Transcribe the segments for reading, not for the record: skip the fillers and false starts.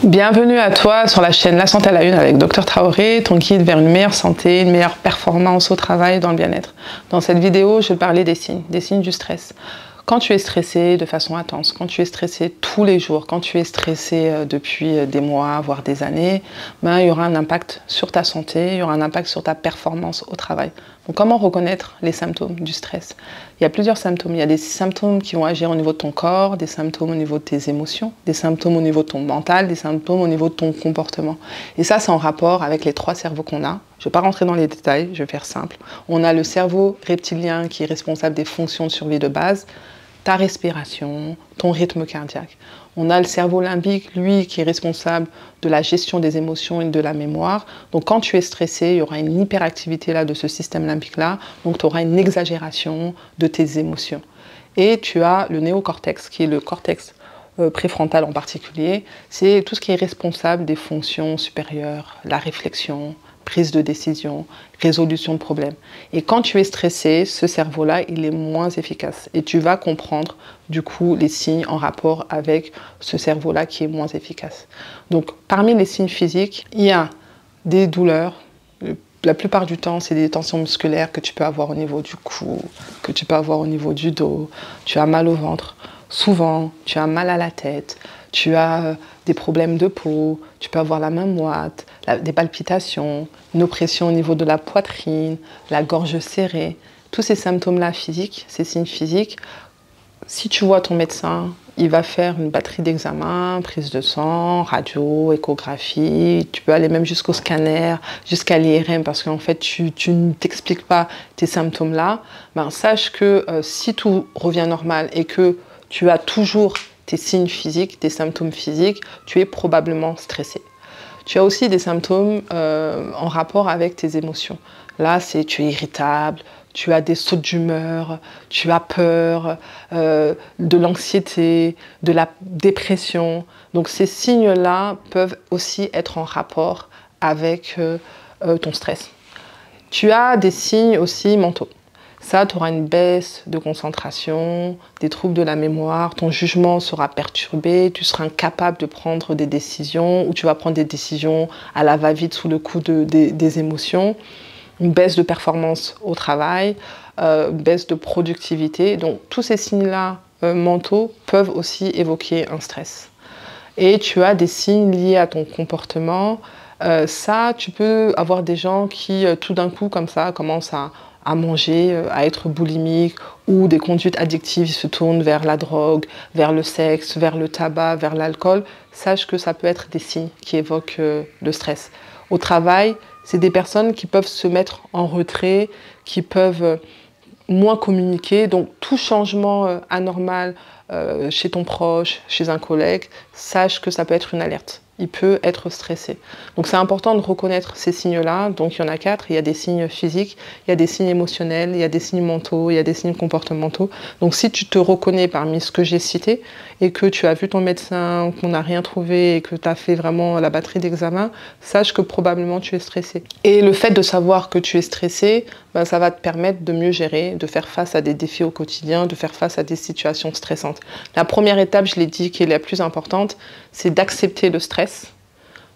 Bienvenue à toi sur la chaîne La Santé à la Une avec Dr Traoré, ton guide vers une meilleure santé, une meilleure performance au travail, dans le bien-être. Dans cette vidéo, je vais parler des signes du stress. Quand tu es stressé de façon intense, quand tu es stressé tous les jours, quand tu es stressé depuis des mois, voire des années, il y aura un impact sur ta santé, il y aura un impact sur ta performance au travail. Donc comment reconnaître les symptômes du stress? Il y a plusieurs symptômes. Il y a des symptômes qui vont agir au niveau de ton corps, des symptômes au niveau de tes émotions, des symptômes au niveau de ton mental, des symptômes au niveau de ton comportement. Et ça, c'est en rapport avec les trois cerveaux qu'on a. Je ne vais pas rentrer dans les détails, je vais faire simple. On a le cerveau reptilien qui est responsable des fonctions de survie de base, ta respiration, ton rythme cardiaque. On a le cerveau limbique, lui, qui est responsable de la gestion des émotions et de la mémoire. Donc quand tu es stressé, il y aura une hyperactivité là, de ce système limbique-là. Donc tu auras une exagération de tes émotions. Et tu as le néocortex, qui est le cortex préfrontal en particulier. C'est tout ce qui est responsable des fonctions supérieures, la réflexion, prise de décision, résolution de problèmes. Et quand tu es stressé, ce cerveau-là, il est moins efficace. Et tu vas comprendre, du coup, les signes en rapport avec ce cerveau-là qui est moins efficace. Donc, parmi les signes physiques, il y a des douleurs. La plupart du temps, c'est des tensions musculaires que tu peux avoir au niveau du cou, que tu peux avoir au niveau du dos. Tu as mal au ventre. Souvent, tu as mal à la tête. Tu as des problèmes de peau, tu peux avoir la main moite, des palpitations, une oppression au niveau de la poitrine, la gorge serrée. Tous ces symptômes-là physiques, ces signes physiques, si tu vois ton médecin, il va faire une batterie d'examens, prise de sang, radio, échographie. Tu peux aller même jusqu'au scanner, jusqu'à l'IRM, parce qu'en fait, tu ne t'expliques pas tes symptômes-là. Sache que si tout revient normal et que tu as toujours tes signes physiques, tes symptômes physiques, tu es probablement stressé. Tu as aussi des symptômes en rapport avec tes émotions. Là, tu es irritable, tu as des sautes d'humeur, tu as peur, de l'anxiété, de la dépression. Donc ces signes-là peuvent aussi être en rapport avec ton stress. Tu as des signes aussi mentaux. Ça, tu auras une baisse de concentration, des troubles de la mémoire, ton jugement sera perturbé, tu seras incapable de prendre des décisions ou tu vas prendre des décisions à la va-vite sous le coup des émotions, une baisse de performance au travail, une baisse de productivité. Donc tous ces signes-là mentaux peuvent aussi évoquer un stress. Et tu as des signes liés à ton comportement. Ça, tu peux avoir des gens qui tout d'un coup comme ça commencent à manger, à être boulimiques, ou des conduites addictives se tournent vers la drogue, vers le sexe, vers le tabac, vers l'alcool. Sache que ça peut être des signes qui évoquent le stress. Au travail, c'est des personnes qui peuvent se mettre en retrait, qui peuvent moins communiquer. Donc tout changement anormal chez ton proche, chez un collègue, sache que ça peut être une alerte. Il peut être stressé. Donc c'est important de reconnaître ces signes-là. Donc il y en a 4. Il y a des signes physiques, il y a des signes émotionnels, il y a des signes mentaux, il y a des signes comportementaux. Donc si tu te reconnais parmi ce que j'ai cité et que tu as vu ton médecin, qu'on n'a rien trouvé et que tu as fait vraiment la batterie d'examen, sache que probablement tu es stressé. Et le fait de savoir que tu es stressé, ça va te permettre de mieux gérer, de faire face à des défis au quotidien, de faire face à des situations stressantes. La première étape, je l'ai dit, qui est la plus importante, c'est d'accepter le stress,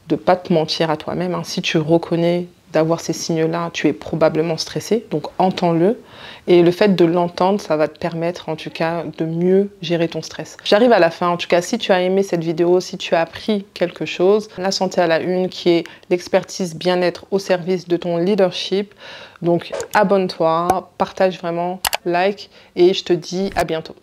de ne pas te mentir à toi-même. Si tu reconnais d'avoir ces signes-là, tu es probablement stressé, donc entends-le. Et le fait de l'entendre, ça va te permettre en tout cas de mieux gérer ton stress. J'arrive à la fin. En tout cas, si tu as aimé cette vidéo, si tu as appris quelque chose, La Santé à la Une, qui est l'expertise bien-être au service de ton leadership. Donc abonne-toi, partage vraiment, like, et je te dis à bientôt.